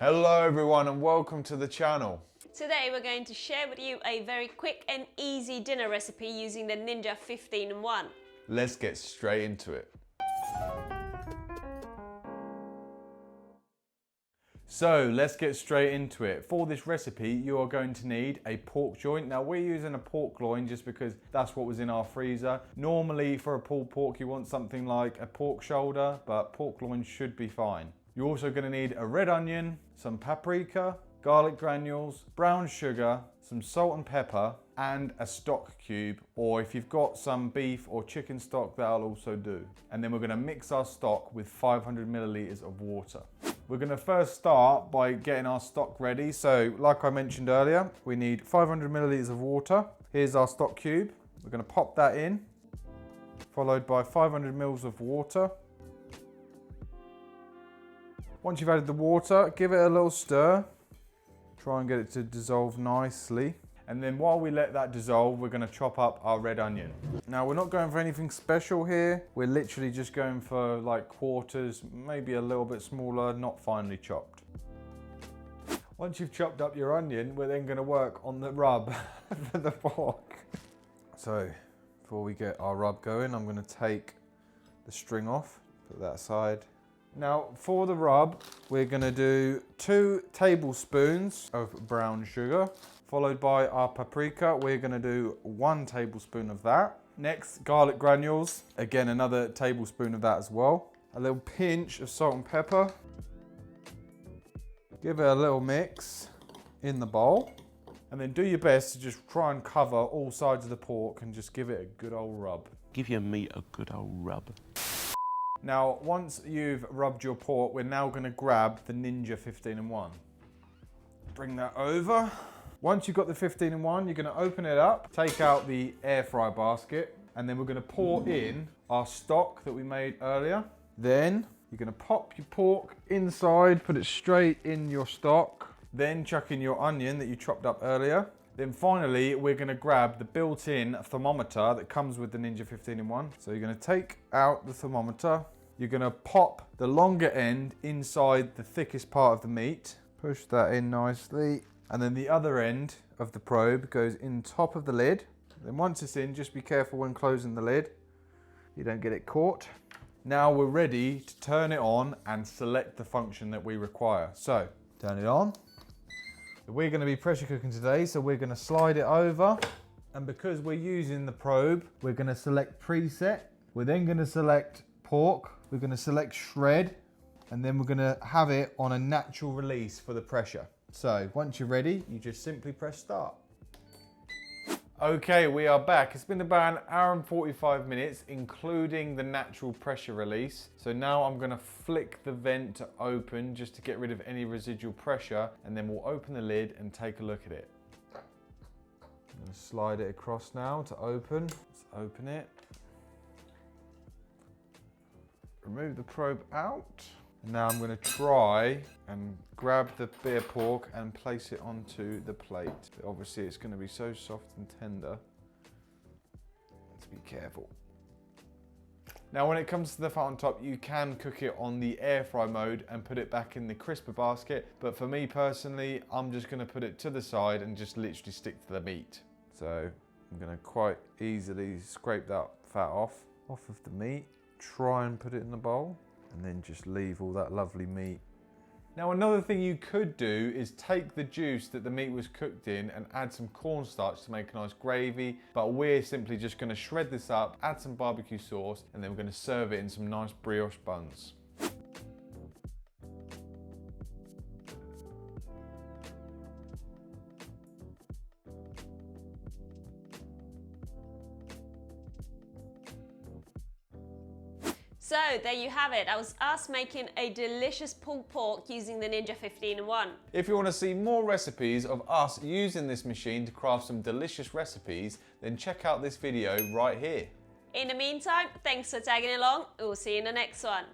Hello everyone and welcome to the channel. Today we're going to share with you a very quick and easy dinner recipe using the Ninja 15-in-1. Let's get straight into it. So let's get straight into it. For this recipe you are going to need a pork joint. Now we're using a pork loin just because that's what was in our freezer. Normally for a pulled pork you want something like a pork shoulder, but pork loin should be fine. You're also going to need a red onion, some paprika, garlic granules, brown sugar, some salt and pepper, and a stock cube, or if you've got some beef or chicken stock, that'll also do. And then we're going to mix our stock with 500 milliliters of water. We're going to first start by getting our stock ready. So like I mentioned earlier, we need 500 milliliters of water. Here's our stock cube. We're going to pop that in, followed by 500 mils of water. Once you've added the water, give it a little stir. Try and get it to dissolve nicely. And then while we let that dissolve, we're going to chop up our red onion. Now we're not going for anything special here. We're literally just going for like quarters, maybe a little bit smaller, not finely chopped. Once you've chopped up your onion, we're then going to work on the rub for the pork. So before we get our rub going, I'm going to take the string off, put that aside. Now for the rub, we're going to do 2 tablespoons of brown sugar, followed by our paprika. We're going to do 1 tablespoon of that. Next, garlic granules, again another tablespoon of that as well. A little pinch of salt and pepper. Give it a little mix in the bowl. And then do your best to just try and cover all sides of the pork and just give it a good old rub. Give your meat a good old rub. Now, once you've rubbed your pork, we're now going to grab the Ninja 15-in-1. Bring that over. Once you've got the 15-in-1, you're going to open it up, take out the air fry basket, and then we're going to pour in our stock that we made earlier. Then you're going to pop your pork inside, put it straight in your stock, then chuck in your onion that you chopped up earlier. Then finally, we're going to grab the built-in thermometer that comes with the Ninja 15-in-1. So you're going to take out the thermometer. You're going to pop the longer end inside the thickest part of the meat. Push that in nicely. And then the other end of the probe goes in top of the lid. Then once it's in, just be careful when closing the lid. You don't get it caught. Now we're ready to turn it on and select the function that we require. So turn it on. We're going to be pressure cooking today, so we're going to slide it over. And because we're using the probe, we're going to select preset. We're then going to select pork. We're going to select shred. And then we're going to have it on a natural release for the pressure. So once you're ready, you just simply press start. Okay, we are back. It's been about 1 hour and 45 minutes, including the natural pressure release. So now I'm going to flick the vent to open just to get rid of any residual pressure, and then we'll open the lid and take a look at it. I'm going to slide it across now to open. Let's open it. Remove the probe out. Now I'm going to try and grab the beer pork and place it onto the plate. But obviously it's going to be so soft and tender. Let's be careful. Now when it comes to the fat on top, you can cook it on the air fry mode and put it back in the crisper basket. But for me personally, I'm just going to put it to the side and just literally stick to the meat. So I'm going to quite easily scrape that fat off of the meat. Try and put it in the bowl. And then just leave all that lovely meat. Now another thing you could do is take the juice that the meat was cooked in and add some cornstarch to make a nice gravy, but we're simply just going to shred this up, add some barbecue sauce, and then we're going to serve it in some nice brioche buns. So there you have it. That was us making a delicious pulled pork using the Ninja 15-in-1. If you want to see more recipes of us using this machine to craft some delicious recipes, then check out this video right here. In the meantime, thanks for tagging along. We'll see you in the next one.